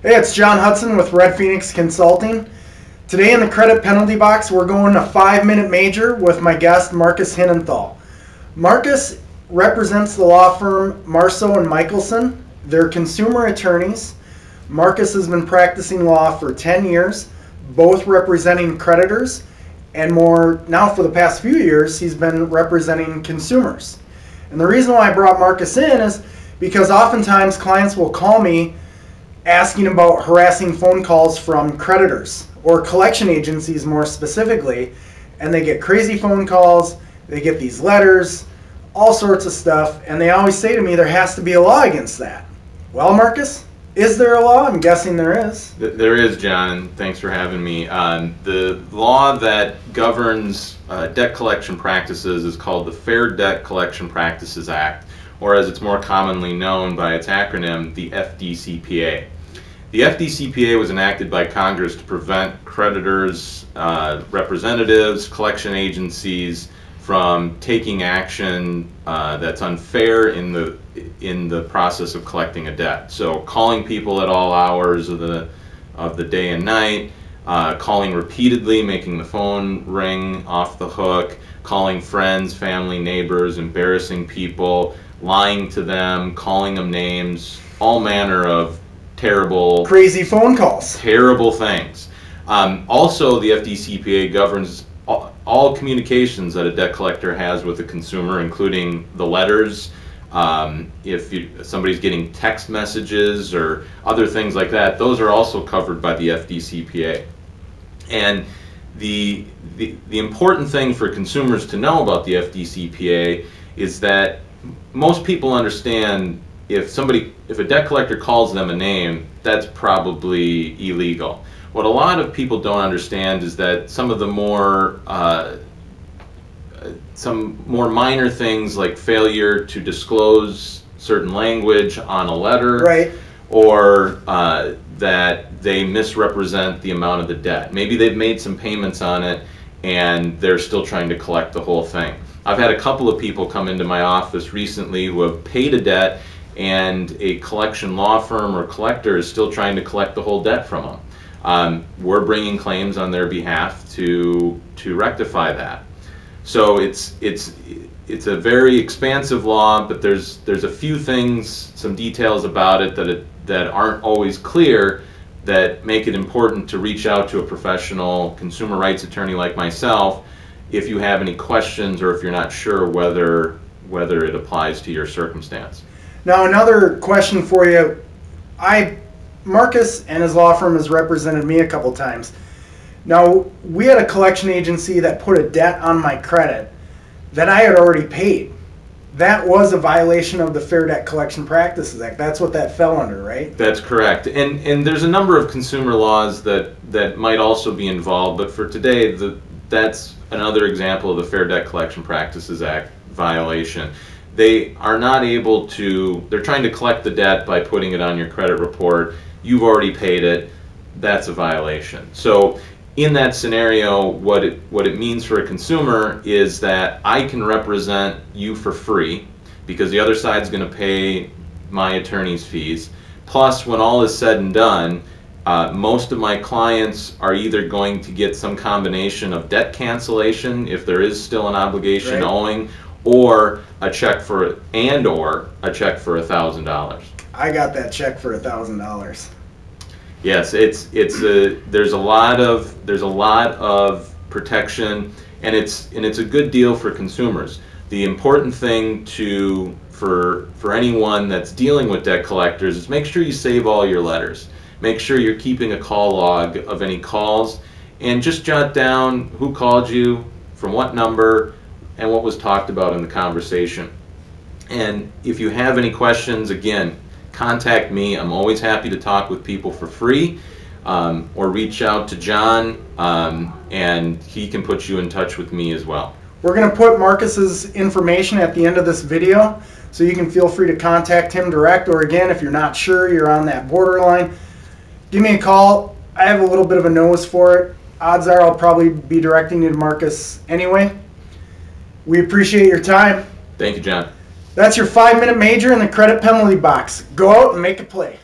Hey, it's John Hudson with Red Phoenix Consulting. Today in the credit penalty box, we're going a 5-minute major with my guest, Marcus Hinnenthal. Marcus represents the law firm Marso and Michelson. They're consumer attorneys. Marcus has been practicing law for 10 years, both representing creditors, and now for the past few years, he's been representing consumers. And the reason why I brought Marcus in is because oftentimes clients will call me asking about harassing phone calls from creditors or collection agencies more specifically, and they get crazy phone calls, they get these letters, all sorts of stuff, and they always say to me there has to be a law against that. Well, Marcus, is there a law? I'm guessing there is. There is, John. Thanks for having me. The law that governs debt collection practices is called the Fair Debt Collection Practices Act, or as it's more commonly known by its acronym, the FDCPA. The FDCPA was enacted by Congress to prevent creditors, representatives, collection agencies from taking action that's unfair in the process of collecting a debt. So calling people at all hours of the day and night, calling repeatedly, making the phone ring off the hook, calling friends, family, neighbors, embarrassing people, lying to them, calling them names, all manner of terrible, crazy phone calls, terrible things. Also, the FDCPA governs all communications that a debt collector has with a consumer, including the letters. If somebody's getting text messages or other things like that, those are also covered by the FDCPA. And the important thing for consumers to know about the FDCPA is that most people understand if a debt collector calls them a name, that's probably illegal. What a lot of people don't understand is that some of the more minor things like failure to disclose certain language on a letter, right, or that they misrepresent the amount of the debt. Maybe they've made some payments on it and they're still trying to collect the whole thing. I've had a couple of people come into my office recently who have paid a debt and a collection law firm or collector is still trying to collect the whole debt from them. We're bringing claims on their behalf to rectify that. So it's a very expansive law, but there's a few things, some details about it that aren't always clear, that make it important to reach out to a professional consumer rights attorney like myself if you have any questions or if you're not sure whether it applies to your circumstance. Now, another question for you. Marcus and his law firm has represented me a couple times. Now, we had a collection agency that put a debt on my credit that I had already paid. That was a violation of the Fair Debt Collection Practices Act. That's what that fell under, right? That's correct. And there's a number of consumer laws that might also be involved, but for today, that's another example of the Fair Debt Collection Practices Act violation. They are not able to, they're trying to collect the debt by putting it on your credit report. You've already paid it. That's a violation. So in that scenario, what it means for a consumer is that I can represent you for free because the other side's going to pay my attorney's fees. Plus, when all is said and done, most of my clients are either going to get some combination of debt cancellation if there is still an obligation owing, or a check for $1,000. I got that check for $1,000. Yes, there's a lot of protection, and it's a good deal for consumers. The important thing for anyone that's dealing with debt collectors is make sure you save all your letters. Make sure you're keeping a call log of any calls, and just jot down who called you, from what number, and what was talked about in the conversation. And if you have any questions, again, contact me. I'm always happy to talk with people for free, or reach out to John, and he can put you in touch with me as well. We're going to put Marcus's information at the end of this video, so you can feel free to contact him direct, or again, if you're not sure, you're on that borderline, give me a call. I have a little bit of a nose for it. Odds are I'll probably be directing you to Marcus anyway. We appreciate your time. Thank you, John. That's your 5-minute major in the credit penalty box. Go out and make a play.